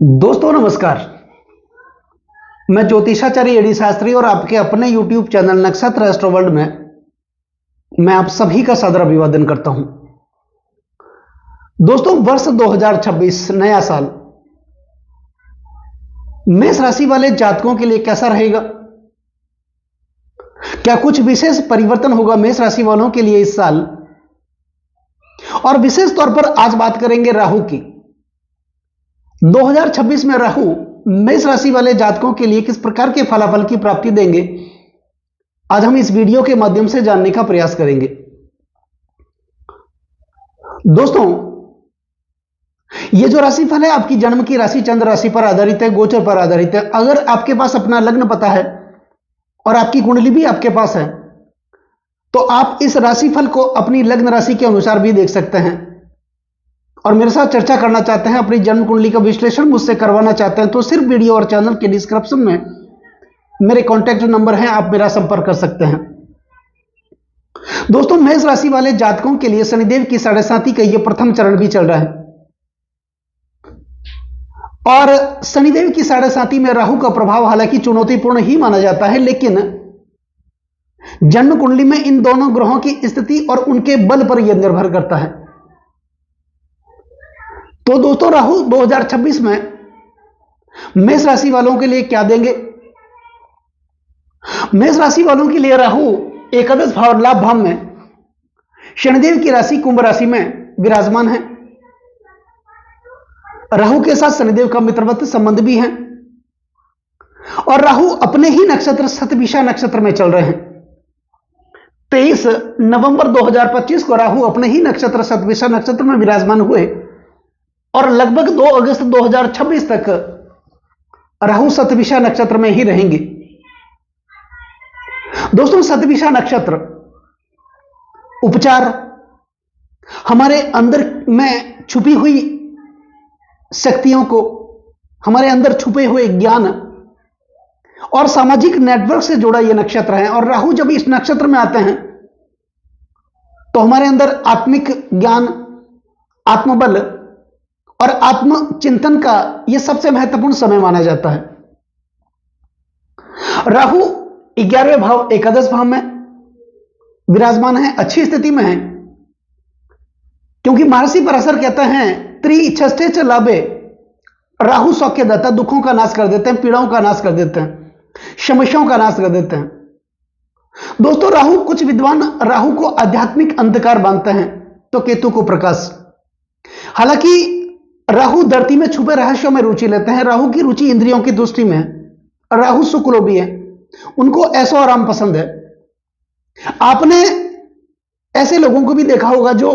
दोस्तों नमस्कार। मैं ज्योतिषाचार्य एडी शास्त्री और आपके अपने YouTube चैनल नक्षत्र एस्ट्रो वर्ल्ड में मैं आप सभी का सादर अभिवादन करता हूं। दोस्तों, वर्ष 2026 नया साल मेष राशि वाले जातकों के लिए कैसा रहेगा? क्या कुछ विशेष परिवर्तन होगा मेष राशि वालों के लिए इस साल? और विशेष तौर पर आज बात करेंगे राहु की। 2026 में राहु मेष राशि वाले जातकों के लिए किस प्रकार के फलाफल की प्राप्ति देंगे, आज हम इस वीडियो के माध्यम से जानने का प्रयास करेंगे। दोस्तों, यह जो राशिफल है आपकी जन्म की राशि चंद्र राशि पर आधारित है, गोचर पर आधारित है। अगर आपके पास अपना लग्न पता है और आपकी कुंडली भी आपके पास है तो आप इस राशिफल को अपनी लग्न राशि के अनुसार भी देख सकते हैं और मेरे साथ चर्चा करना चाहते हैं, अपनी जन्म कुंडली का विश्लेषण मुझसे करवाना चाहते हैं तो सिर्फ वीडियो और चैनल के डिस्क्रिप्शन में मेरे कॉन्टैक्ट नंबर हैं, आप मेरा संपर्क कर सकते हैं। दोस्तों, मेष राशि वाले जातकों के लिए शनिदेव की 7.5 का यह प्रथम चरण भी चल रहा है और शनिदेव की 7.5 में राहु का प्रभाव हालांकि चुनौतीपूर्ण ही माना जाता है, लेकिन जन्म कुंडली में इन दोनों ग्रहों की स्थिति और उनके बल पर यह निर्भर करता है। तो दोस्तों, राहु 2026 में मेष राशि वालों के लिए क्या देंगे? मेष राशि वालों के लिए राहु एकादश भाव लाभ भाव में शनिदेव की राशि कुंभ राशि में विराजमान है। राहु के साथ शनिदेव का मित्रवत संबंध भी है और राहु अपने ही नक्षत्र शतभिषा नक्षत्र में चल रहे हैं। 23 नवंबर 2025 को राहु अपने ही नक्षत्र शतभिषा नक्षत्र में विराजमान हुए और लगभग 2 अगस्त 2026 तक राहु शतभिषा नक्षत्र में ही रहेंगे। दोस्तों, शतभिषा नक्षत्र उपचार, हमारे अंदर में छुपी हुई शक्तियों को, हमारे अंदर छुपे हुए ज्ञान और सामाजिक नेटवर्क से जुड़ा यह नक्षत्र है और राहु जब इस नक्षत्र में आते हैं तो हमारे अंदर आत्मिक ज्ञान, आत्मबल और आत्मचिंतन का यह सबसे महत्वपूर्ण समय माना जाता है। राहु 11वें भाव एकादश भाव में विराजमान है, अच्छी स्थिति में है, क्योंकि महर्षि पराशर कहते हैं त्रिछष्टे च लाभे, राहु सौख्यदाता, दुखों का नाश कर देते हैं, पीड़ाओं का नाश कर देते हैं, समस्याओं का नाश कर देते हैं। दोस्तों, राहु, कुछ विद्वान राहु को आध्यात्मिक अंधकार मानते हैं तो केतु को प्रकाश। हालांकि राहु धरती में छुपे रहस्यों में रुचि लेते हैं। राहु की रुचि इंद्रियों की दृष्टि में है। राहु सुखलोभी है, उनको ऐशो आराम पसंद है। आपने ऐसे लोगों को भी देखा होगा जो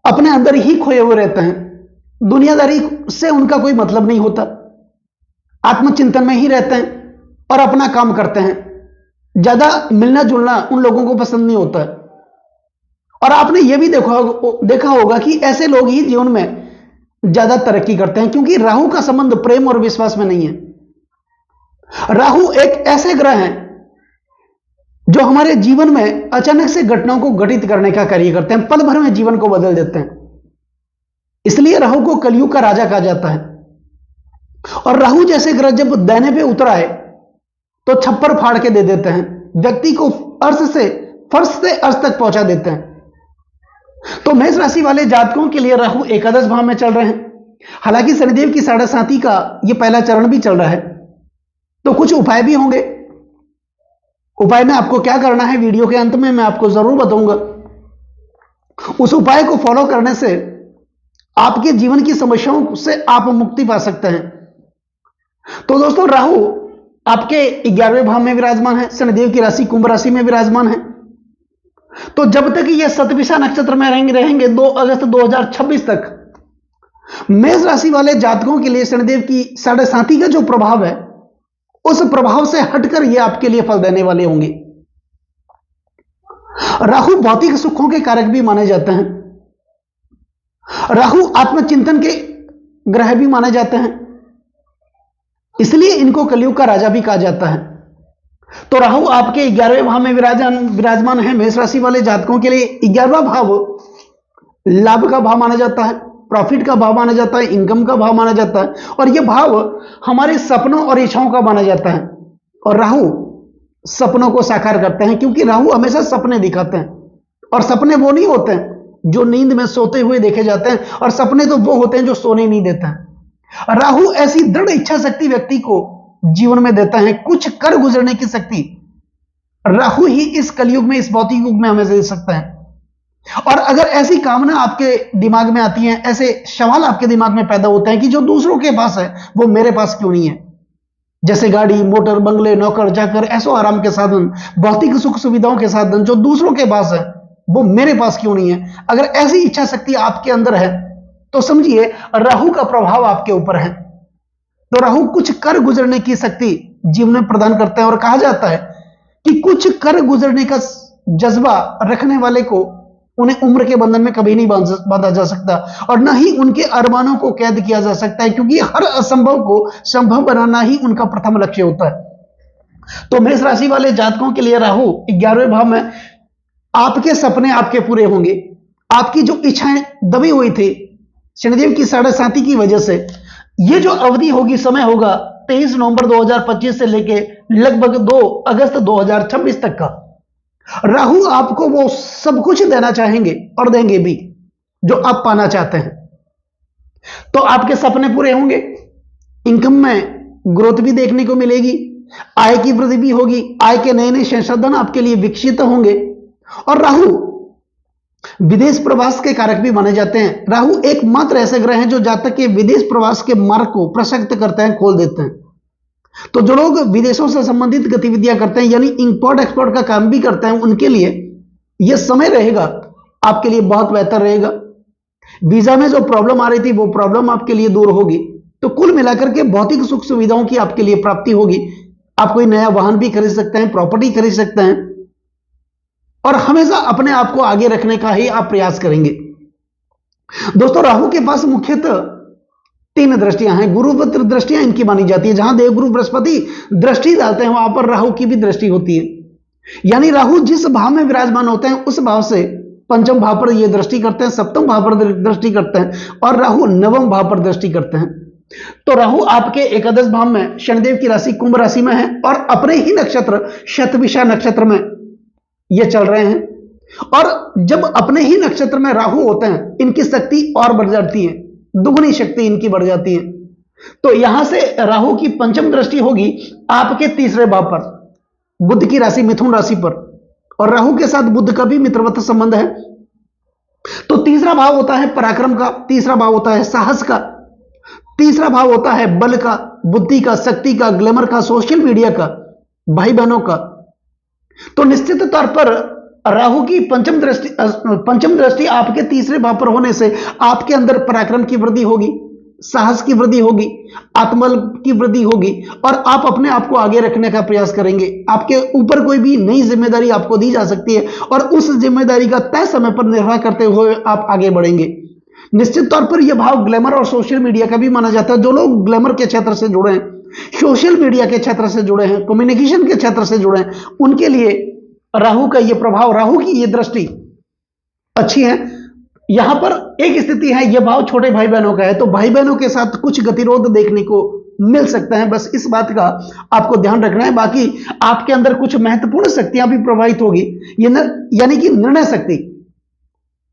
अपने अंदर ही खोए हुए रहते हैं, दुनियादारी से उनका कोई मतलब नहीं होता, आत्मचिंतन में ही रहते हैं और अपना काम करते हैं। ज्यादा मिलना जुलना उन लोगों को पसंद नहीं होता है। और आपने यह भी देखा होगा कि ऐसे लोग ही जीवन में ज्यादा तरक्की करते हैं, क्योंकि राहु का संबंध प्रेम और विश्वास में नहीं है। राहु एक ऐसे ग्रह हैं जो हमारे जीवन में अचानक से घटनाओं को घटित करने का कार्य करते हैं, पल भर में जीवन को बदल देते हैं। इसलिए राहु को कलयुग का राजा कहा जाता है। और राहु जैसे ग्रह जब दाहिने पे उतर आए तो छप्पर फाड़ के दे देते हैं, व्यक्ति को फर्श से अर्श तक पहुंचा देते हैं। तो मेष राशि वाले जातकों के लिए राहु एकादश भाव में चल रहे हैं। हालांकि शनिदेव की 7.5 का यह पहला चरण भी चल रहा है, तो कुछ उपाय भी होंगे। उपाय में आपको क्या करना है वीडियो के अंत में मैं आपको जरूर बताऊंगा। उस उपाय को फॉलो करने से आपके जीवन की समस्याओं से आप मुक्ति पा सकते हैं। तो दोस्तों, राहु आपके 11वें भाव में विराजमान है, शनिदेव की राशि कुंभ राशि में विराजमान है। तो जब तक ये शतभिषा नक्षत्र में रहेंगे 2 अगस्त 2026 तक मेष राशि वाले जातकों के लिए शनिदेव की 7.5 का जो प्रभाव है उस प्रभाव से हटकर ये आपके लिए फल देने वाले होंगे। राहु भौतिक सुखों के कारक भी माने जाते हैं। राहु आत्मचिंतन के ग्रह भी माने जाते हैं, इसलिए इनको कलयुग का राजा भी कहा जाता है। तो राहु आपके 11वें भाव में विराजमान है। मेष राशि वाले जातकों के लिए 11वां भाव लाभ का भाव माना जाता है। प्रॉफिट का भाव माना जाता है, इनकम का भाव माना जाता है, और यह भाव हमारे सपनों और इच्छाओं का माना जाता है। और राहु सपनों को साकार करते हैं, क्योंकि राहु हमेशा सपने दिखाते हैं, और सपने वो नहीं होते हैं जो नींद में सोते हुए देखे जाते हैं, और सपने तो वो होते हैं जो सोने नहीं देते हैं। राहु ऐसी दृढ़ इच्छा शक्ति व्यक्ति को जीवन में देता है, कुछ कर गुजरने की शक्ति राहु ही इस कलयुग में, इस भौतिक युग में हमें दे सकता है। और अगर ऐसी कामना आपके दिमाग में आती है, ऐसे सवाल आपके दिमाग में पैदा होते हैं कि जो दूसरों के पास है वो मेरे पास क्यों नहीं है, जैसे गाड़ी, मोटर, बंगले, नौकर चाकर, ऐसो आराम के साधन, भौतिक सुख सुविधाओं के साधन जो दूसरों के पास है वो मेरे पास क्यों नहीं है। अगर ऐसी इच्छा शक्ति आपके अंदर है तो समझिए राहु का प्रभाव आपके ऊपर है। तो राहु कुछ कर गुजरने की शक्ति जीवन में प्रदान करता है, और कहा जाता है कि कुछ कर गुजरने का जज्बा रखने वाले को उन्हें उम्र के बंधन में कभी नहीं बांधा जा सकता, और न ही उनके अरमानों को कैद किया जा सकता है, क्योंकि हर असंभव को संभव बनाना ही उनका प्रथम लक्ष्य होता है। तो मेष राशि वाले जातकों के लिए राहु 11वें भाव में आपके सपने आपके पूरे होंगे। आपकी जो इच्छाएं दबी हुई थी शनिदेव की 7.5 की वजह से, ये जो अवधि होगी, समय होगा 23 नवंबर 2025 से लेके लगभग 2 अगस्त 2026 तक का, राहु आपको वो सब कुछ देना चाहेंगे और देंगे भी जो आप पाना चाहते हैं। तो आपके सपने पूरे होंगे, इनकम में ग्रोथ भी देखने को मिलेगी, आय की वृद्धि भी होगी, आय के नए नए संसाधन आपके लिए विकसित होंगे। और राहु विदेश प्रवास के कारक भी माने जाते हैं। राहु एकमात्र ऐसे ग्रह हैं जो जातक के विदेश प्रवास के मार्ग को प्रशस्त करते हैं, खोल देते हैं। तो जो लोग विदेशों से संबंधित गतिविधियां करते हैं, यानी इंपोर्ट एक्सपोर्ट का काम भी करते हैं, उनके लिए यह समय रहेगा आपके लिए बहुत बेहतर रहेगा। वीजा में जो प्रॉब्लम आ रही थी वो प्रॉब्लम आपके लिए दूर होगी। तो कुल मिलाकर के भौतिक सुख सुविधाओं की आपके लिए प्राप्ति होगी। आप कोई नया वाहन भी खरीद सकते हैं, प्रॉपर्टी खरीद सकते हैं, और हमेशा अपने आप को आगे रखने का ही आप प्रयास करेंगे। दोस्तों, राहु के पास मुख्यतः 3 दृष्टियां हैं। गुरुवक्र दृष्टियां इनकी मानी जाती है। जहां देवगुरु बृहस्पति दृष्टि डालते हैं वहां पर राहु की भी दृष्टि होती है। यानी राहु जिस भाव में विराजमान होते हैं उस भाव से पंचम भाव पर ये दृष्टि करते हैं, सप्तम भाव पर दृष्टि करते हैं, और राहु नवम भाव पर दृष्टि करते हैं। तो राहु आपके एकादश भाव में शनिदेव की राशि कुंभ राशि में है, और अपने ही नक्षत्र शतभिषा नक्षत्र में ये चल रहे हैं। और जब अपने ही नक्षत्र में राहु होते हैं, इनकी शक्ति और बढ़ जाती है, दुगनी शक्ति इनकी बढ़ जाती है। तो यहां से राहु की पंचम दृष्टि होगी आपके तीसरे भाव पर, बुध की राशि मिथुन राशि पर, और राहु के साथ बुध का भी मित्रवत संबंध है। तो तीसरा भाव होता है पराक्रम का, तीसरा भाव होता है साहस का, तीसरा भाव होता है बल का, बुद्धि का, शक्ति का, ग्लैमर का, सोशल मीडिया का, भाई बहनों का। तो निश्चित तौर पर राहु की पंचम दृष्टि आपके तीसरे भाव पर होने से आपके अंदर पराक्रम की वृद्धि होगी, साहस की वृद्धि होगी, आत्मबल की वृद्धि होगी, और आप अपने आप को आगे रखने का प्रयास करेंगे। आपके ऊपर कोई भी नई जिम्मेदारी आपको दी जा सकती है, और उस जिम्मेदारी का तय समय पर निर्वाह करते हुए आप आगे बढ़ेंगे। निश्चित तौर पर यह भाव ग्लैमर और सोशल मीडिया का भी माना जाता है। जो लोग ग्लैमर के क्षेत्र से जुड़े हैं, सोशल मीडिया के क्षेत्र से जुड़े हैं, कम्युनिकेशन के क्षेत्र से जुड़े हैं, उनके लिए राहु का यह प्रभाव, राहु की यह दृष्टि अच्छी है। यहां पर एक स्थिति है, यह भाव छोटे भाई बहनों का है, तो भाई बहनों के साथ कुछ गतिरोध देखने को मिल सकता है। बस इस बात का आपको ध्यान रखना है। बाकी आपके अंदर कुछ महत्वपूर्ण शक्तियां भी प्रभावित होगी, यानी कि निर्णय शक्ति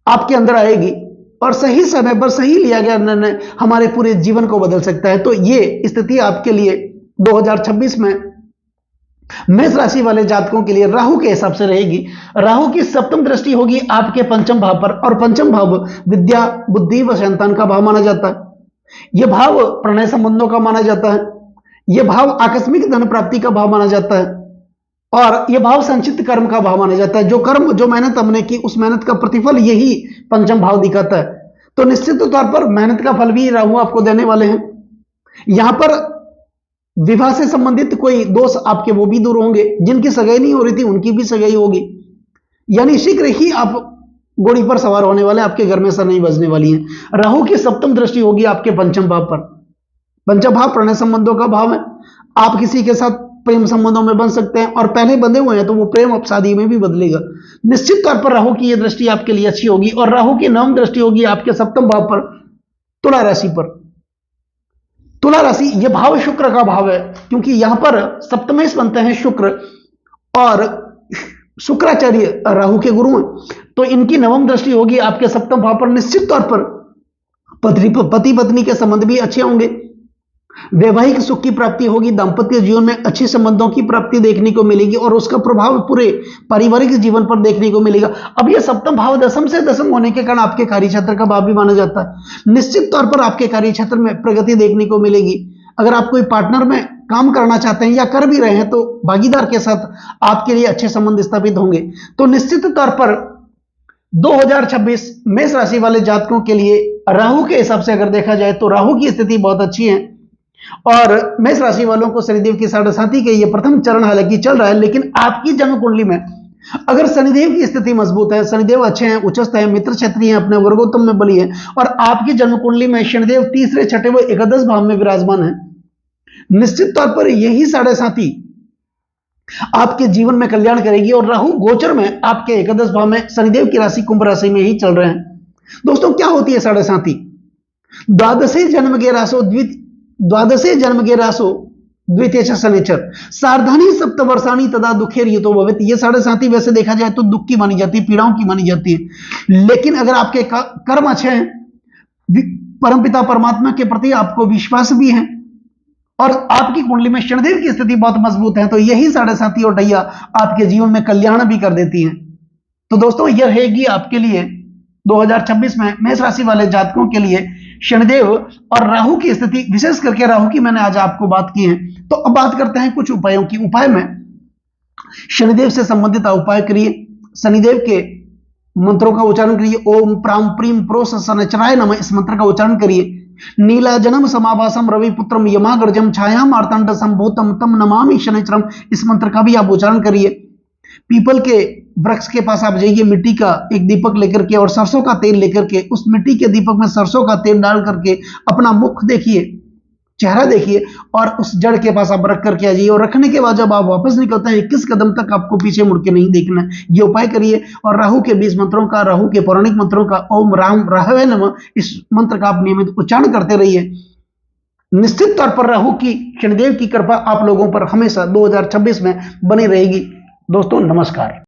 आपके अंदर आएगी, और सही समय पर सही लिया गया निर्णय हमारे पूरे जीवन को बदल सकता है। तो ये स्थिति आपके लिए 2026 में मेष राशि वाले जातकों के लिए राहु के हिसाब से रहेगी। राहु की सप्तम दृष्टि होगी आपके पंचम भाव पर, और पंचम भाव विद्या, बुद्धि व संतान का भाव माना जाता है। यह भाव प्रणय संबंधों का माना जाता है। यह भाव आकस्मिक धन प्राप्ति का भाव माना जाता है, और यह भाव संचित कर्म का भाव माना जाता है। जो कर्म, जो मेहनत हमने की, उस मेहनत का प्रतिफल यही पंचम भाव दिखाता है। तो निश्चित तौर पर मेहनत का फल भी राहु आपको देने वाले हैं। यहां पर विवाह से संबंधित कोई दोष आपके वो भी दूर होंगे, जिनकी सगाई नहीं हो रही थी उनकी भी सगाई होगी। यानी शीघ्र ही आप घोड़ी पर सवार होने वाले, आपके घर में सरनाई बजने वाली है। राहु की सप्तम दृष्टि होगी आपके पंचम भाव पर। पंचम भाव प्रणय संबंधों का भाव है। आप किसी के साथ प्रेम संबंधों में बन सकते हैं, और पहले बंधे हुए हैं तो वो प्रेम अब शादी में भी बदलेगा। निश्चित तौर पर राहु की यह दृष्टि आपके लिए अच्छी होगी। और राहु की नवम दृष्टि होगी आपके सप्तम भाव पर, तुला राशि पर। तुला राशि यह भाव शुक्र का भाव है, क्योंकि यहां पर सप्तमेश बनते हैं शुक्र, और शुक्राचार्य राहु के गुरु हैं, तो इनकी नवम दृष्टि होगी आपके सप्तम भाव पर। निश्चित तौर पर पति पत्नी के संबंध भी अच्छे होंगे, वैवाहिक सुख की प्राप्ति होगी, दांपत्य जीवन में अच्छे संबंधों की प्राप्ति देखने को मिलेगी, और उसका प्रभाव पूरे पारिवारिक जीवन पर देखने को मिलेगा। अब यह सप्तम भाव दशम से दशम होने के कारण आपके कार्य क्षेत्र का भाव भी माना जाता है। निश्चित तौर पर आपके कार्य क्षेत्र में प्रगति देखने को मिलेगी। अगर आप कोई पार्टनर में काम करना चाहते हैं या कर भी रहे हैं, तो भागीदार के साथ आपके लिए अच्छे संबंध स्थापित होंगे। तो निश्चित तौर पर 2026 मेष राशि वाले जातकों के लिए राहु के हिसाब से अगर देखा जाए तो राहु की स्थिति बहुत अच्छी है, और मेष राशि वालों को शनिदेव की 7.5 के ये प्रथम चरण हालांकि चल रहा है, लेकिन आपकी जन्म कुंडली में अगर शनिदेव की स्थिति मजबूत है, शनिदेव अच्छे हैं, उच्चस्थ हैं, मित्र क्षेत्रीय हैं, अपने वर्गोत्तम में बली है, और आपकी जन्म कुंडली में शनिदेव तीसरे, छठे व एकादश भाव में विराजमान है, निश्चित तौर पर यही 7.5 आपके जीवन में कल्याण करेगी। और राहु गोचर में आपके एकादश भाव में शनिदेव की राशि कुंभ राशि में ही चल रहे हैं। दोस्तों क्या होती है 7.5? द्वादशे जन्म के राशो द्वितीय शनिचर सार्धानी सप्तवर्षाणी तदा दुखेर युतो भवेत्। ये 7.5 वैसे देखा जाए तो दुख की मानी जाती है, पीड़ाओं की मानी जाती है, लेकिन अगर आपके कर्म अच्छे हैं, परमपिता परमात्मा के प्रति आपको विश्वास भी है, और आपकी कुंडली में शनिदेव की स्थिति बहुत मजबूत है, तो यही 7.5 और ढैया आपके जीवन में कल्याण भी कर देती है। तो दोस्तों यह रहेगी आपके लिए 2026 में मेष राशि वाले जातकों के लिए शनिदेव और राहु की स्थिति, विशेष करके राहु की मैंने आज आपको बात की है। तो अब बात करते हैं कुछ उपायों की। उपाय में शनिदेव से संबंधित उपाय करिए, शनिदेव के मंत्रों का उच्चारण करिए। ओम प्राम प्रीम प्रोस शनिचराय नमः, इस मंत्र का उच्चारण करिए। नीलाजनम समाभासम रविपुत्रम यमागर्जम छायाम आर्तांड संभूतम तम नमामि शनिचरम, इस मंत्र का भी आप उच्चारण करिए। पीपल के वृक्ष के पास आप जाइए, मिट्टी का एक दीपक लेकर के और सरसों का तेल लेकर के, उस मिट्टी के दीपक में सरसों का तेल डाल करके अपना मुख देखिए, चेहरा देखिए, और उस जड़ के पास आप रख करके आ जाइए। और रखने के बाद जब आप वापस निकलते हैं 21 कदम तक आपको पीछे मुड़ के नहीं देखना है। ये उपाय करिए। और राहु के 20 मंत्रों का, राहु के पौराणिक मंत्रों का, ओम राम राहवे नमः, इस मंत्र का आप नियमित उच्चारण करते रहिए। निश्चित तौर पर राहु की, शनिदेव की कृपा आप लोगों पर हमेशा 2026 में बनी रहेगी। दोस्तों नमस्कार।